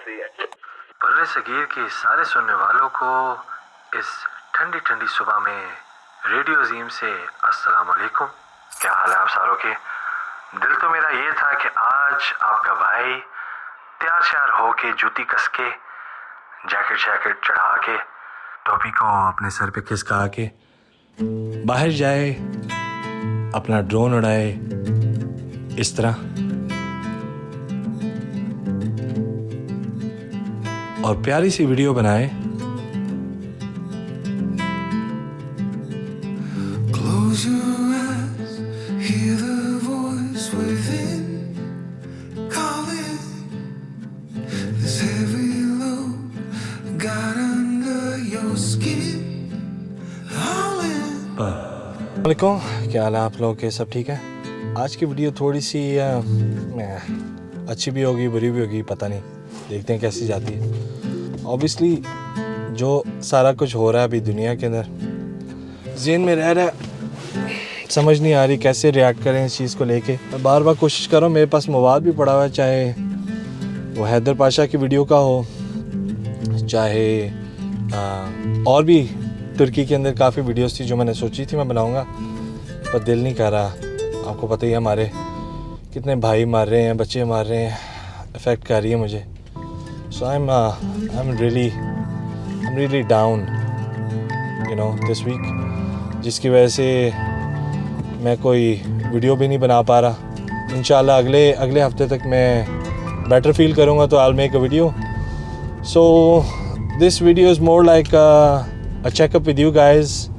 कैसी है? बर्रे सगीर के सारे सुनने वालों को इस ठंडी ठंडी सुबह में रेडियो अजीम से अस्सलाम वालेकुम। क्या हाल है आप सारों के? दिल तो मेरा ये था कि आज आपका भाई तैयार श्यार हो के, जूती कस के, जैकेट शैकेट चढ़ा के, टोपी को अपने सर पे खिसका के बाहर जाए, अपना ड्रोन उड़ाए, इस तरह, और प्यारी सी वीडियो बनाए। Close your eyes, hear the voice within calling. This heavy load got under your skin. वालेकुम, क्या हाल है आप लोगों के? सब ठीक है? आज की वीडियो थोड़ी सी अच्छी भी होगी, बुरी भी होगी, पता नहीं, देखते हैं कैसी जाती है। ऑब्वियसली जो सारा कुछ हो रहा है अभी दुनिया के अंदर ज़हन में रह रहा है, समझ नहीं आ रही कैसे रिएक्ट करें इस चीज़ को लेके। मैं बार बार कोशिश कर रहा हूँ, मेरे पास मवाद भी पड़ा हुआ है, चाहे वो हैदर पाशा की वीडियो का हो, चाहे और भी तुर्की के अंदर काफ़ी वीडियोस थी जो मैंने सोची थी मैं बनाऊंगा, पर दिल नहीं कर रहा। आपको पता ही है हमारे कितने भाई मार रहे हैं, बच्चे मार रहे हैं, इफ़ेक्ट कर रही है मुझे। So I am really down this week, जिसकी वजह से मैं कोई वीडियो भी नहीं बना पा रहा। इंशाल्लाह अगले हफ्ते तक मैं बेटर फील करूँगा तो I will make a video. So this video is more like a checkup with you guys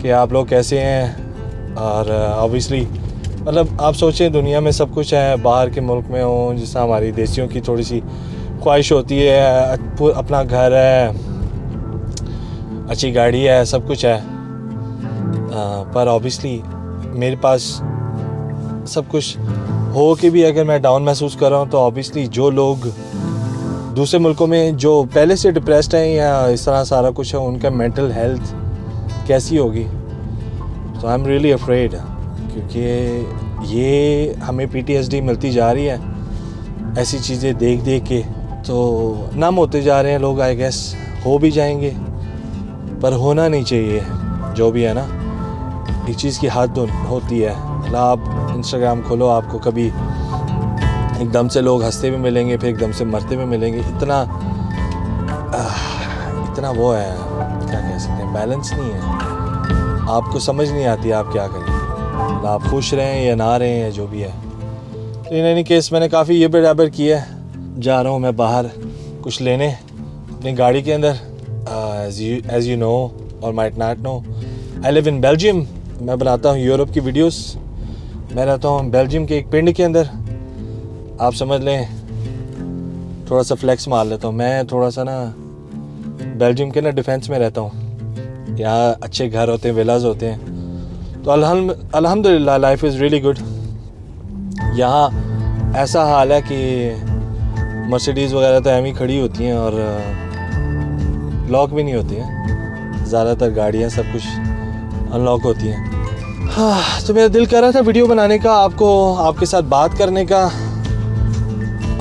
कि आप लोग कैसे हैं। और ऑब्वियसली मतलब आप सोचें दुनिया में सब कुछ है, बाहर के मुल्क में हो, जिस तरह हमारी देसियों की थोड़ी सी ख्वाहिश होती है, अपना घर है, अच्छी गाड़ी है, सब कुछ है, पर ऑब्वियसली मेरे पास सब कुछ हो के भी अगर मैं डाउन महसूस कर रहा हूँ तो ऑब्वियसली जो लोग दूसरे मुल्कों में जो पहले से डिप्रेस्ड हैं या इस तरह सारा कुछ है, उनका मेंटल हेल्थ कैसी होगी। तो आई एम रियली अफ्रेड, क्योंकि ये हमें PTSD मिलती जा रही है ऐसी चीज़ें देख देख के। तो नम होते जा रहे हैं लोग, आई गेस हो भी जाएंगे, पर होना नहीं चाहिए। जो भी है ना, एक चीज़ की हद होती है। मतलब आप इंस्टाग्राम खोलो, आपको कभी एकदम से लोग हंसते हुए मिलेंगे, फिर एकदम से मरते हुए मिलेंगे। इतना वो है, क्या कह सकते हैं, बैलेंस नहीं है। आपको समझ नहीं आती आप क्या करें, आप खुश रहें या ना रहें या जो भी है। तो इन एनी केस मैंने काफ़ी ये बराबर किया है। जा रहा हूँ मैं बाहर कुछ लेने अपनी गाड़ी के अंदर। एज यू नो और might not know, I live in Belgium. मैं बनाता हूँ यूरोप की वीडियोस। मैं रहता हूँ बेल्जियम के एक पिंड के अंदर। आप समझ लें, थोड़ा सा फ्लेक्स मार लेता हूँ। मैं थोड़ा सा ना बेल्जियम के ना डिफेंस में रहता हूँ। यहाँ अच्छे घर होते हैं, विलाज होते हैं, तो अल्हम्दुलिल्लाह लाइफ इज़ रियली गुड। यहाँ ऐसा हाल है कि मर्सिडीज़ वगैरह तो एम खड़ी होती हैं और लॉक भी नहीं होती हैं। ज़्यादातर गाड़ियाँ सब कुछ अनलॉक होती हैं। हाँ, तो मेरा दिल कर रहा था वीडियो बनाने का, आपके साथ बात करने का,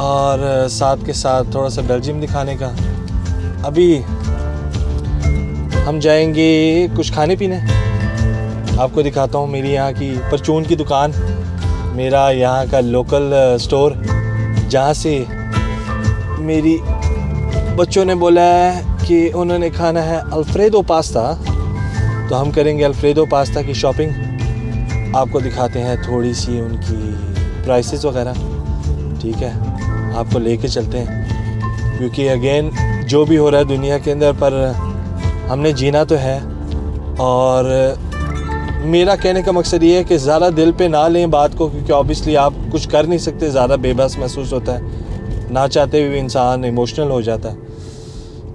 और साथ के साथ थोड़ा सा बेल्जियम दिखाने का। अभी हम जाएंगे कुछ खाने पीने। आपको दिखाता हूँ मेरी यहाँ की परचून की दुकान, मेरा यहाँ का लोकल स्टोर, जहाँ से मेरी बच्चों ने बोला है कि उन्होंने खाना है अल्फ्रेडो पास्ता, तो हम करेंगे अल्फ्रेडो पास्ता की शॉपिंग। आपको दिखाते हैं थोड़ी सी उनकी प्राइसेस वगैरह, ठीक है, आपको लेके चलते हैं, क्योंकि अगेन जो भी हो रहा है दुनिया के अंदर, पर हमने जीना तो है। और मेरा कहने का मकसद ये है कि ज़्यादा दिल पे ना लें बात को, क्योंकि ऑब्वियसली आप कुछ कर नहीं सकते, ज़्यादा बेबस महसूस होता है, ना चाहते हुए इंसान इमोशनल हो जाता है।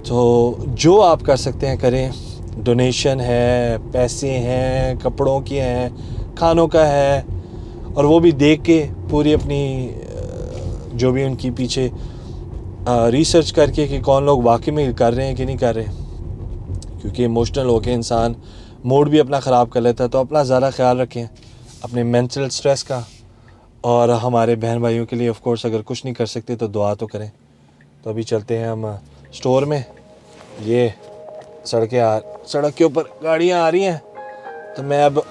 तो जो आप कर सकते हैं करें। डोनेशन है, पैसे हैं, कपड़ों के हैं, खानों का है, और वो भी देख के पूरी अपनी जो भी उनकी पीछे रिसर्च करके कि कौन लोग वाकई में कर रहे हैं कि नहीं कर रहे, क्योंकि इमोशनल होकर इंसान मूड भी अपना ख़राब कर लेता है। तो अपना ज़्यादा ख्याल रखें अपने मेंटल स्ट्रेस का, और हमारे बहन भाइयों के लिए ऑफ कोर्स अगर कुछ नहीं कर सकते तो दुआ तो करें, तो अभी चलते हैं हम स्टोर में। ये सड़क के ऊपर गाड़ियाँ आ रही हैं, तो मैं अब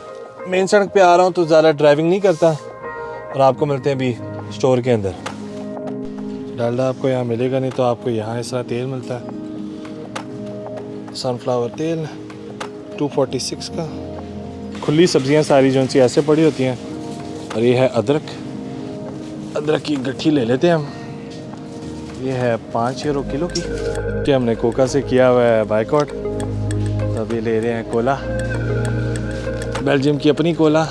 मेन सड़क पे आ रहा हूँ तो ज़्यादा ड्राइविंग नहीं करता, और आपको मिलते हैं अभी स्टोर के अंदर। डालडा आपको यहाँ मिलेगा नहीं, तो आपको यहाँ इस तरह तेल मिलता है, सनफ्लावर तेल 246 का। खुली सब्जियाँ सारी जो सी ऐसे पड़ी होती हैं। और ये है अदरक की गट्ठी ले लेते हैं हम। ये है 5 यूरो किलो की, कि हमने कोका से किया हुआ है बाइकआउट। तो अभी ले रहे हैं कोला, बेल्जियम की अपनी कोला,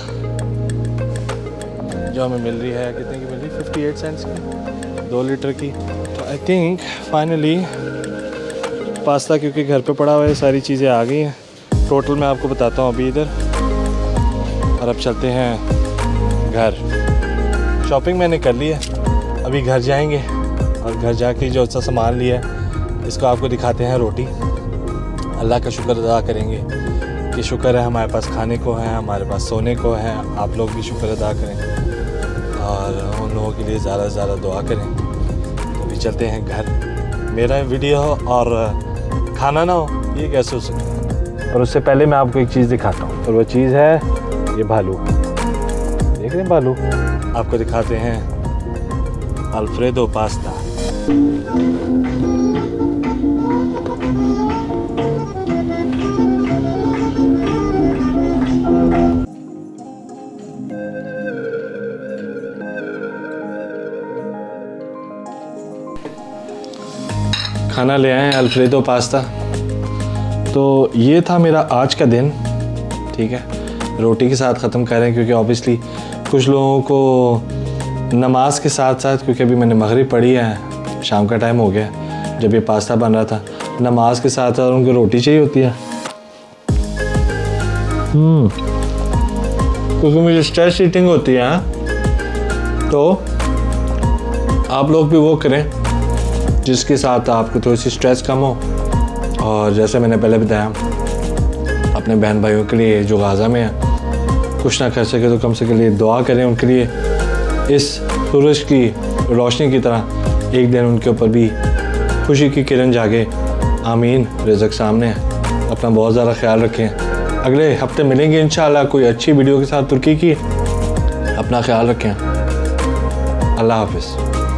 जो हमें मिल रही है, कितने की मिल रही है, 58 सेंट्स की, 2 लीटर की। तो आई थिंक फाइनली पास्ता क्योंकि घर पे पड़ा हुआ है, सारी चीज़ें आ गई हैं। टोटल मैं आपको बताता हूँ अभी इधर। और अब चलते हैं घर। शॉपिंग मैंने कर ली है, अभी घर जाएंगे और घर जाके जो सा सामान लिया है इसको आपको दिखाते हैं। रोटी, अल्लाह का शुक्र अदा करेंगे कि शुक्र है हमारे पास खाने को है, हमारे पास सोने को है। आप लोग भी शुक्र अदा करें और उन लोगों के लिए ज़्यादा से ज़्यादा दुआ करें। तो अभी चलते हैं घर। मेरा वीडियो और खाना ना हो, ये कैसे हो सकता। और उससे पहले मैं आपको एक चीज़ दिखाता हूँ, और वो चीज़ है ये भालू। देख रहे हैं भालू? आपको दिखाते हैं अल्फ्रेडो पास्ता। खाना ले आए हैं अल्फ्रेडो पास्ता। तो ये था मेरा आज का दिन, ठीक है। रोटी के साथ ख़त्म कर रहे हैं क्योंकि ऑब्वियसली कुछ लोगों को नमाज के साथ साथ, क्योंकि अभी मैंने मगरिब पढ़ी है, शाम का टाइम हो गया जब ये पास्ता बन रहा था, नमाज के साथ साथ उनको रोटी चाहिए होती है। क्योंकि मुझे स्ट्रेस ईटिंग होती है, तो आप लोग भी वो करें जिसके साथ आपको थोड़ी सी स्ट्रेस कम हो। और जैसे मैंने पहले बताया, अपने बहन भाइयों के लिए जो गाज़ा में है, कुछ ना कर सके तो कम से कम लिए दुआ करें उनके लिए। इस सूरज की रोशनी की तरह एक दिन उनके ऊपर भी खुशी की किरण जागे। आमीन। रिज़्क़ सामने है। अपना बहुत ज़्यादा ख्याल रखें। अगले हफ्ते मिलेंगे इंशाअल्लाह कोई अच्छी वीडियो के साथ तुर्की की। अपना ख्याल रखें। अल्लाह हाफ़िज़।